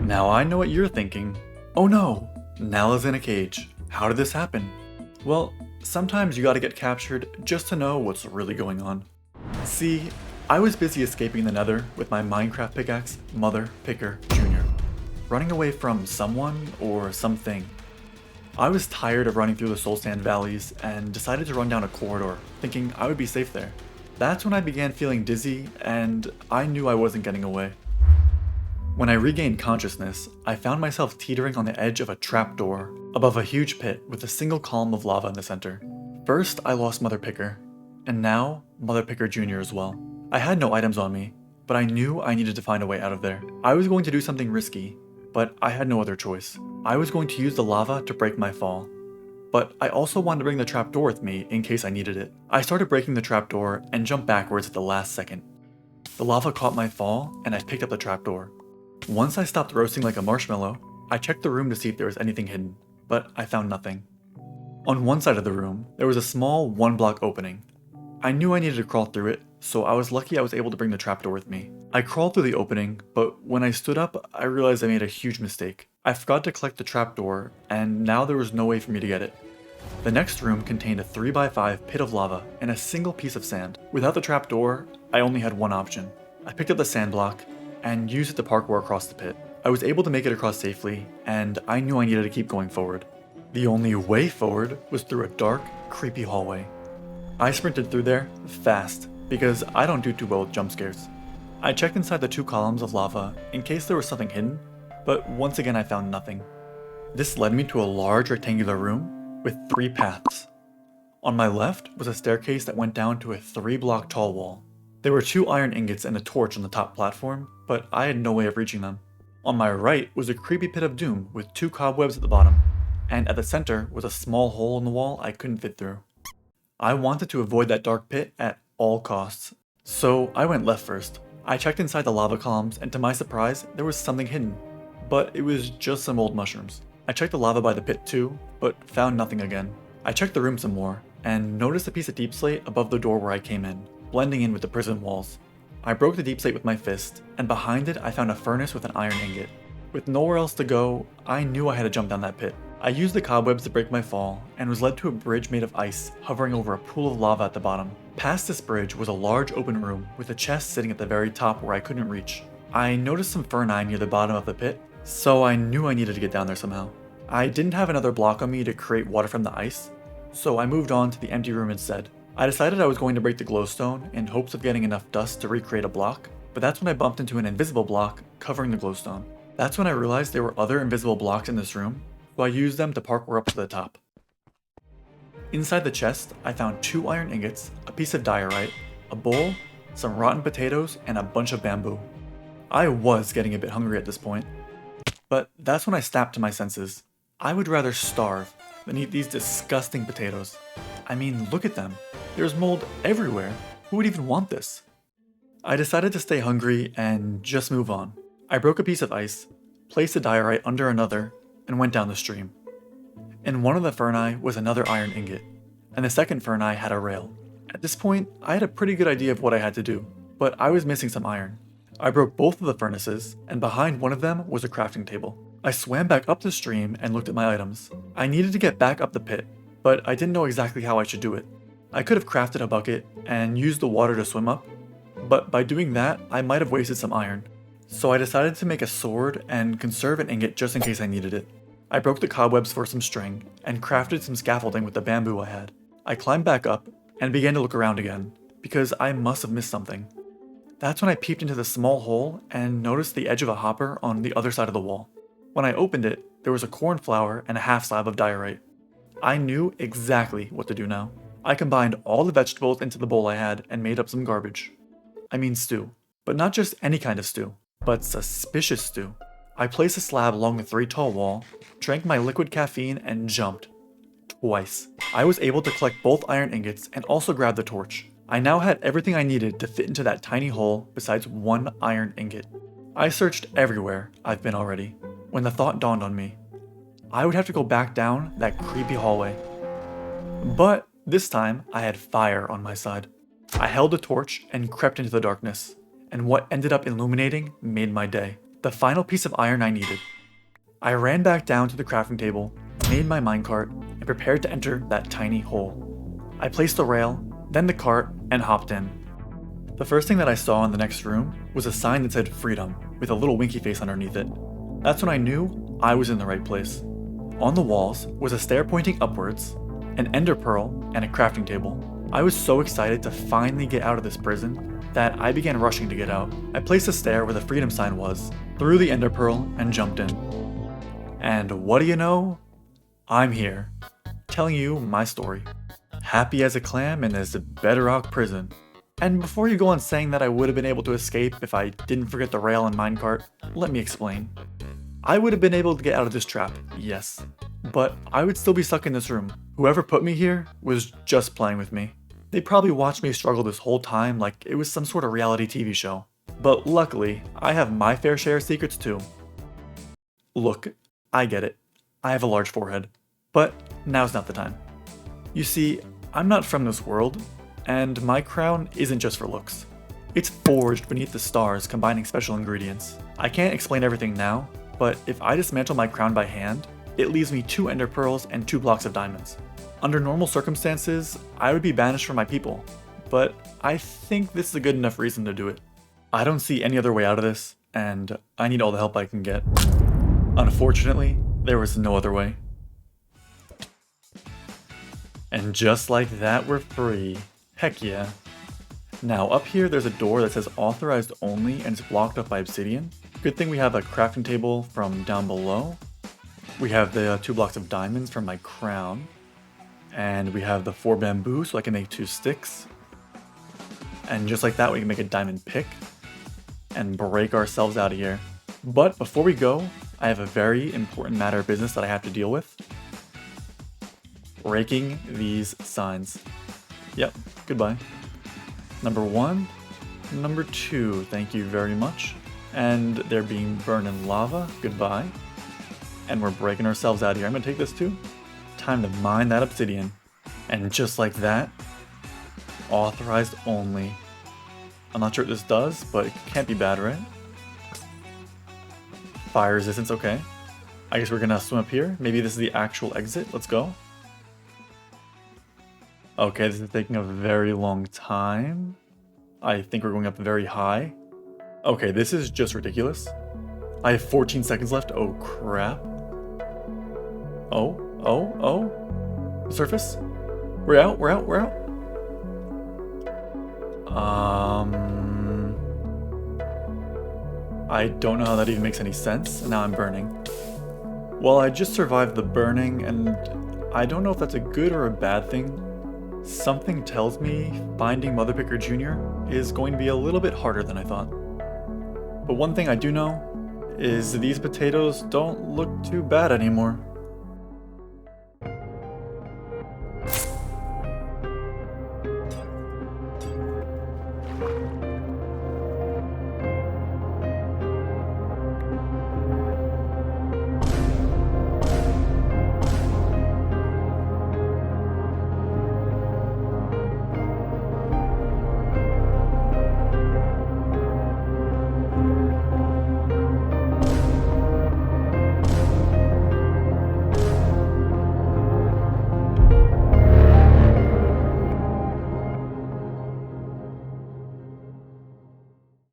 Now I know what you're thinking. Oh no, Nala's in a cage. How did this happen? Well, sometimes you gotta get captured just to know what's really going on. See, I was busy escaping the Nether with my Minecraft Pickaxe, Mother Picker Jr., running away from someone or something. I was tired of running through the soul sand valleys and decided to run down a corridor, thinking I would be safe there. That's when I began feeling dizzy and I knew I wasn't getting away. When I regained consciousness, I found myself teetering on the edge of a trapdoor above a huge pit with a single column of lava in the center. First, I lost Mother Picker, and now Mother Picker Jr. as well. I had no items on me, but I knew I needed to find a way out of there. I was going to do something risky, but I had no other choice. I was going to use the lava to break my fall, but I also wanted to bring the trapdoor with me in case I needed it. I started breaking the trapdoor and jumped backwards at the last second. The lava caught my fall, and I picked up the trapdoor. Once I stopped roasting like a marshmallow, I checked the room to see if there was anything hidden, but I found nothing. On one side of the room, there was a small one-block opening. I knew I needed to crawl through it, so I was lucky I was able to bring the trapdoor with me. I crawled through the opening, but when I stood up, I realized I made a huge mistake. I forgot to collect the trapdoor, and now there was no way for me to get it. The next room contained a 3x5 pit of lava and a single piece of sand. Without the trapdoor, I only had one option. I picked up the sand block and used it to parkour across the pit. I was able to make it across safely, and I knew I needed to keep going forward. The only way forward was through a dark, creepy hallway. I sprinted through there fast, because I don't do too well with jump scares. I checked inside the 2 columns of lava in case there was something hidden, but once again I found nothing. This led me to a large rectangular room with 3 paths. On my left was a staircase that went down to a 3-block tall wall. There were 2 iron ingots and a torch on the top platform, but I had no way of reaching them. On my right was a creepy pit of doom with 2 cobwebs at the bottom, and at the center was a small hole in the wall I couldn't fit through. I wanted to avoid that dark pit at all costs, so I went left first. I checked inside the lava columns, and to my surprise, there was something hidden, but it was just some old mushrooms. I checked the lava by the pit too, but found nothing again. I checked the room some more, and noticed a piece of deep slate above the door where I came in, blending in with the prison walls. I broke the deep slate with my fist, and behind it I found a furnace with an iron ingot. With nowhere else to go, I knew I had to jump down that pit. I used the cobwebs to break my fall, and was led to a bridge made of ice hovering over a pool of lava at the bottom. Past this bridge was a large open room with a chest sitting at the very top where I couldn't reach. I noticed some ferni near the bottom of the pit, so I knew I needed to get down there somehow. I didn't have another block on me to create water from the ice, so I moved on to the empty room instead. I decided I was going to break the glowstone in hopes of getting enough dust to recreate a block, but that's when I bumped into an invisible block covering the glowstone. That's when I realized there were other invisible blocks in this room, so I used them to parkour up to the top. Inside the chest, I found 2 iron ingots, a piece of diorite, a bowl, some rotten potatoes, and a bunch of bamboo. I was getting a bit hungry at this point, but that's when I snapped to my senses. I would rather starve than eat these disgusting potatoes. I mean, look at them. There's mold everywhere. Who would even want this? I decided to stay hungry and just move on. I broke a piece of ice, placed a diorite under another, and went down the stream. In one of the ferni was another iron ingot, and the second ferni had a rail. At this point, I had a pretty good idea of what I had to do, but I was missing some iron. I broke both of the furnaces, and behind one of them was a crafting table. I swam back up the stream and looked at my items. I needed to get back up the pit, but I didn't know exactly how I should do it. I could have crafted a bucket and used the water to swim up, but by doing that, I might have wasted some iron. So I decided to make a sword and conserve an ingot just in case I needed it. I broke the cobwebs for some string and crafted some scaffolding with the bamboo I had. I climbed back up and began to look around again, because I must have missed something. That's when I peeped into the small hole and noticed the edge of a hopper on the other side of the wall. When I opened it, there was a cornflower and a half slab of diorite. I knew exactly what to do now. I combined all the vegetables into the bowl I had and made up some garbage. I mean stew. But not just any kind of stew, but suspicious stew. I placed a slab along the 3-tall wall, drank my liquid caffeine, and jumped. Twice. I was able to collect both iron ingots and also grab the torch. I now had everything I needed to fit into that tiny hole besides 1 iron ingot. I searched everywhere I've been already, when the thought dawned on me. I would have to go back down that creepy hallway. But this time, I had fire on my side. I held the torch and crept into the darkness, and what ended up illuminating made my day. the final piece of iron I needed. I ran back down to the crafting table, made my minecart, and prepared to enter that tiny hole. I placed the rail, then the cart, and hopped in. The first thing that I saw in the next room was a sign that said freedom, with a little winky face underneath it. That's when I knew I was in the right place. On the walls was a stair pointing upwards, an ender pearl, and a crafting table. I was so excited to finally get out of this prison that I began rushing to get out. I placed a stair where the freedom sign was, threw the ender pearl, and jumped in. And what do you know? I'm here, telling you my story. Happy as a clam in this bedrock prison. And before you go on saying that I would have been able to escape if I didn't forget the rail and minecart, let me explain. I would have been able to get out of this trap, yes, but I would still be stuck in this room. Whoever put me here was just playing with me. They probably watched me struggle this whole time like it was some sort of reality TV show. But luckily, I have my fair share of secrets too. Look, I get it. I have a large forehead. But now's not the time. You see, I'm not from this world, and my crown isn't just for looks. It's forged beneath the stars, combining special ingredients. I can't explain everything now, but if I dismantle my crown by hand, it leaves me 2 ender pearls and 2 blocks of diamonds. Under normal circumstances, I would be banished from my people, but I think this is a good enough reason to do it. I don't see any other way out of this, and I need all the help I can get. Unfortunately, there was no other way. And just like that, we're free. Heck yeah. Now up here there's a door that says authorized only and it's blocked up by obsidian. Good thing we have a crafting table from down below. We have the 2 blocks of diamonds from my crown. And we have the 4 bamboo so I can make 2 sticks. And just like that we can make a diamond pick and break ourselves out of here. But before we go, I have a very important matter of business that I have to deal with. Breaking these signs. Yep, goodbye. Number 1, number 2, thank you very much. And they're being burned in lava, goodbye. And we're breaking ourselves out of here. I'm gonna take this too. Time to mine that obsidian. And just like that, authorized only. I'm not sure what this does, but it can't be bad, right? Fire resistance, okay. I guess we're gonna swim up here. Maybe this is the actual exit, let's go. Okay, this is taking a very long time. I think we're going up very high. Okay, this is just ridiculous. I have 14 seconds left. Oh, crap. Oh. Surface? We're out. I don't know how that even makes any sense, and now I'm burning. Well, I just survived the burning, and I don't know if that's a good or a bad thing. Something tells me finding Mother Picker Jr. is going to be a little bit harder than I thought. But one thing I do know is these potatoes don't look too bad anymore.